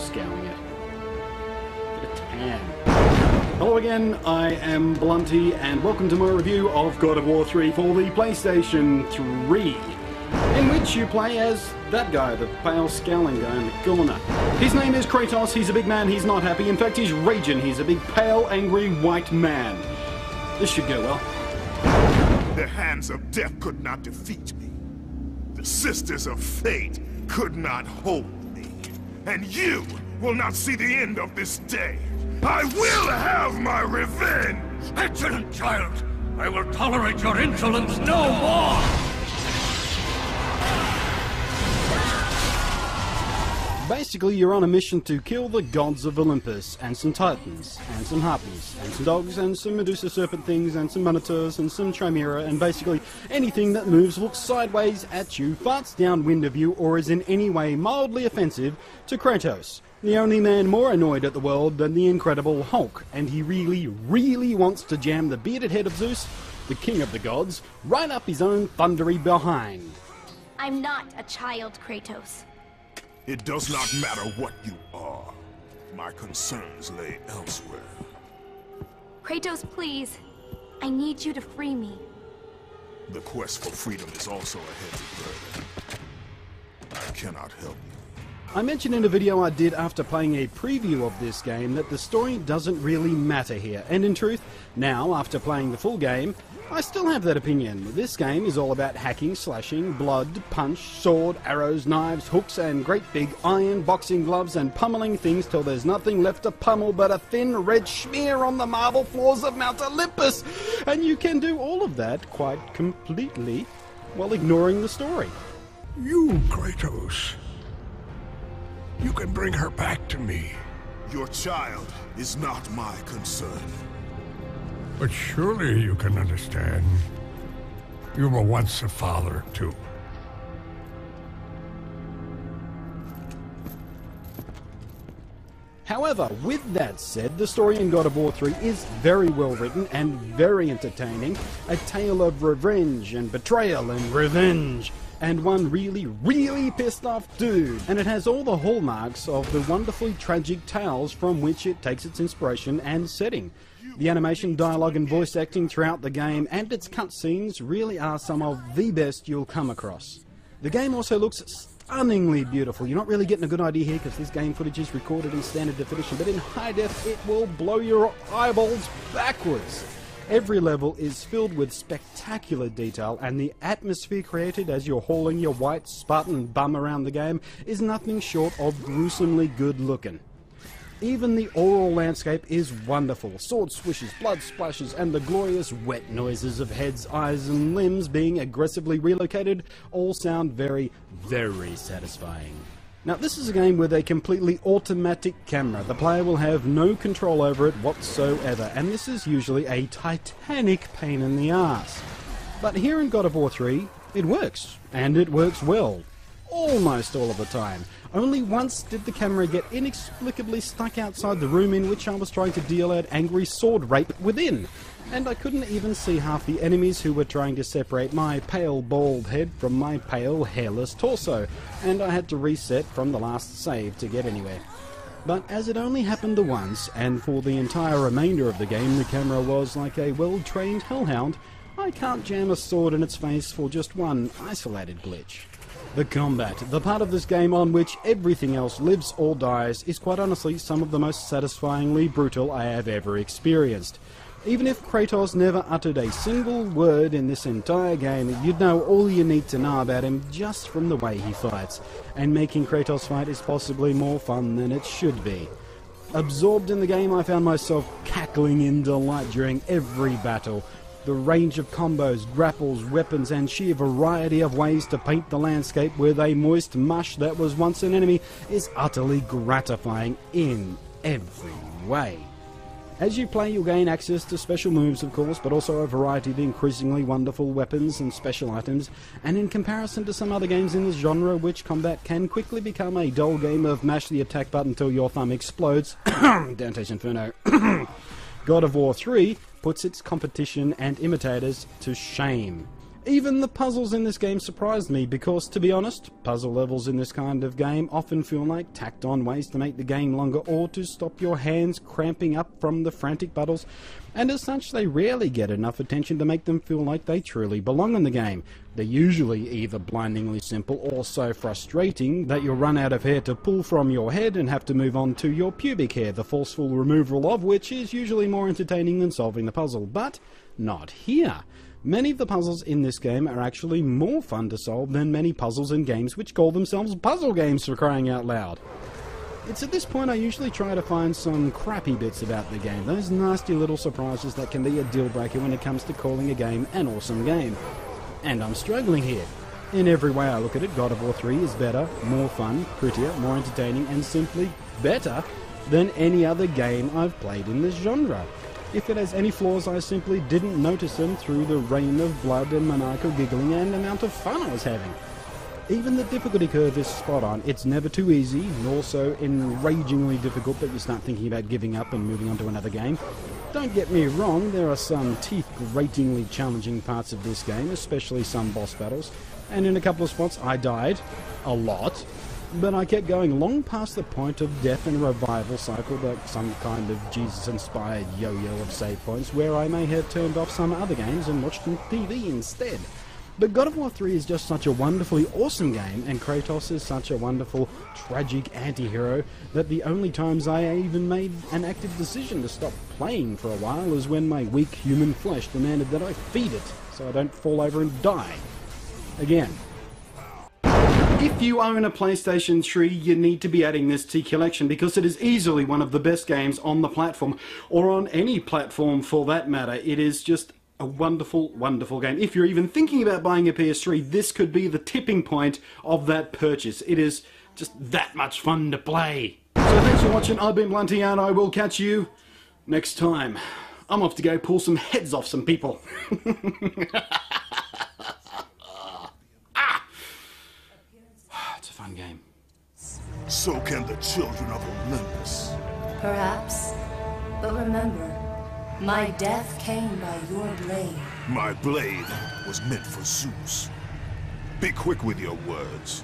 scouring it. Get a tan. Hello again, I am Blunty, and welcome to my review of God of War 3 for the PlayStation 3, in which you play as that guy, the pale scowling guy in the corner. His name is Kratos, he's a big man, he's not happy, in fact he's raging, he's a big pale, angry, white man. This should go well. The hands of death could not defeat me. The sisters of fate could not hold me. And you will not see the end of this day. I will have my revenge! Excellent child! I will tolerate your insolence no more! Basically, you're on a mission to kill the gods of Olympus, and some titans, and some harpies, and some dogs, and some Medusa serpent things, and some minotaurs, and some chimera, and basically anything that moves, looks sideways at you, farts downwind of you, or is in any way mildly offensive to Kratos. The only man more annoyed at the world than the Incredible Hulk, and he really, really wants to jam the bearded head of Zeus, the king of the gods, right up his own thundery behind. I'm not a child, Kratos. It does not matter what you are. My concerns lay elsewhere. Kratos, please. I need you to free me. The quest for freedom is also a heavy burden. I cannot help you. I mentioned in a video I did after playing a preview of this game that the story doesn't really matter here, and in truth, now after playing the full game, I still have that opinion. This game is all about hacking, slashing, blood, punch, sword, arrows, knives, hooks, and great big iron boxing gloves and pummeling things till there's nothing left to pummel but a thin red smear on the marble floors of Mount Olympus. And you can do all of that quite completely while ignoring the story. You, Kratos. You can bring her back to me. Your child is not my concern. But surely you can understand. You were once a father, too. However, with that said, the story in God of War 3 is very well written and very entertaining. A tale of revenge and betrayal and revenge. And one really, really pissed off dude. And it has all the hallmarks of the wonderfully tragic tales from which it takes its inspiration and setting. The animation, dialogue and voice acting throughout the game and its cutscenes really are some of the best you'll come across. The game also looks stunningly beautiful. You're not really getting a good idea here because this game footage is recorded in standard definition, but in high def it will blow your eyeballs backwards. Every level is filled with spectacular detail, and the atmosphere created as you're hauling your white Spartan bum around the game is nothing short of gruesomely good looking. Even the oral landscape is wonderful. Sword swishes, blood splashes, and the glorious wet noises of heads, eyes, and limbs being aggressively relocated all sound very, very satisfying. Now, this is a game with a completely automatic camera. The player will have no control over it whatsoever, and this is usually a titanic pain in the ass. But here in God of War 3, it works, and it works well. Almost all of the time. Only once did the camera get inexplicably stuck outside the room in which I was trying to deal out angry sword rape within. And I couldn't even see half the enemies who were trying to separate my pale bald head from my pale hairless torso, and I had to reset from the last save to get anywhere. But as it only happened the once, and for the entire remainder of the game the camera was like a well-trained hellhound, I can't jam a sword in its face for just one isolated glitch. The combat, the part of this game on which everything else lives or dies, is quite honestly some of the most satisfyingly brutal I have ever experienced. Even if Kratos never uttered a single word in this entire game, you'd know all you need to know about him just from the way he fights, and making Kratos fight is possibly more fun than it should be. Absorbed in the game, I found myself cackling in delight during every battle. The range of combos, grapples, weapons, and sheer variety of ways to paint the landscape with a moist mush that was once an enemy is utterly gratifying in every way. As you play, you'll gain access to special moves, of course, but also a variety of increasingly wonderful weapons and special items, and in comparison to some other games in this genre, which combat can quickly become a dull game of mash the attack button till your thumb explodes, Dante's Inferno, God of War 3 puts its competition and imitators to shame. Even the puzzles in this game surprised me because, to be honest, puzzle levels in this kind of game often feel like tacked on ways to make the game longer or to stop your hands cramping up from the frantic battles, and as such they rarely get enough attention to make them feel like they truly belong in the game. They're usually either blindingly simple or so frustrating that you'll run out of hair to pull from your head and have to move on to your pubic hair, the forceful removal of which is usually more entertaining than solving the puzzle. But not here. Many of the puzzles in this game are actually more fun to solve than many puzzles in games which call themselves puzzle games, for crying out loud. It's at this point I usually try to find some crappy bits about the game, those nasty little surprises that can be a deal breaker when it comes to calling a game an awesome game. And I'm struggling here. In every way I look at it, God of War 3 is better, more fun, prettier, more entertaining, and simply better than any other game I've played in this genre. If it has any flaws, I simply didn't notice them through the rain of blood and maniacal giggling and amount of fun I was having. Even the difficulty curve is spot on. It's never too easy, nor so enragingly difficult that you start thinking about giving up and moving on to another game. Don't get me wrong, there are some teeth-gratingly challenging parts of this game, especially some boss battles, and in a couple of spots I died. A lot. But I kept going long past the point of death and revival cycle, like some kind of Jesus-inspired yo-yo of save points, where I may have turned off some other games and watched some TV instead. But God of War 3 is just such a wonderfully awesome game, and Kratos is such a wonderful, tragic anti-hero, that the only times I even made an active decision to stop playing for a while is when my weak human flesh demanded that I feed it, so I don't fall over and die. Again. If you own a PlayStation 3, you need to be adding this to your collection because it is easily one of the best games on the platform, or on any platform for that matter. It is just a wonderful, wonderful game. If you're even thinking about buying a PS3, this could be the tipping point of that purchase. It is just that much fun to play. So thanks for watching. I've been Blunty, and I will catch you next time. I'm off to go pull some heads off some people. It's a fun game. So can the children of Olympus. Perhaps. But remember, my death came by your blade. My blade was meant for Zeus. Be quick with your words.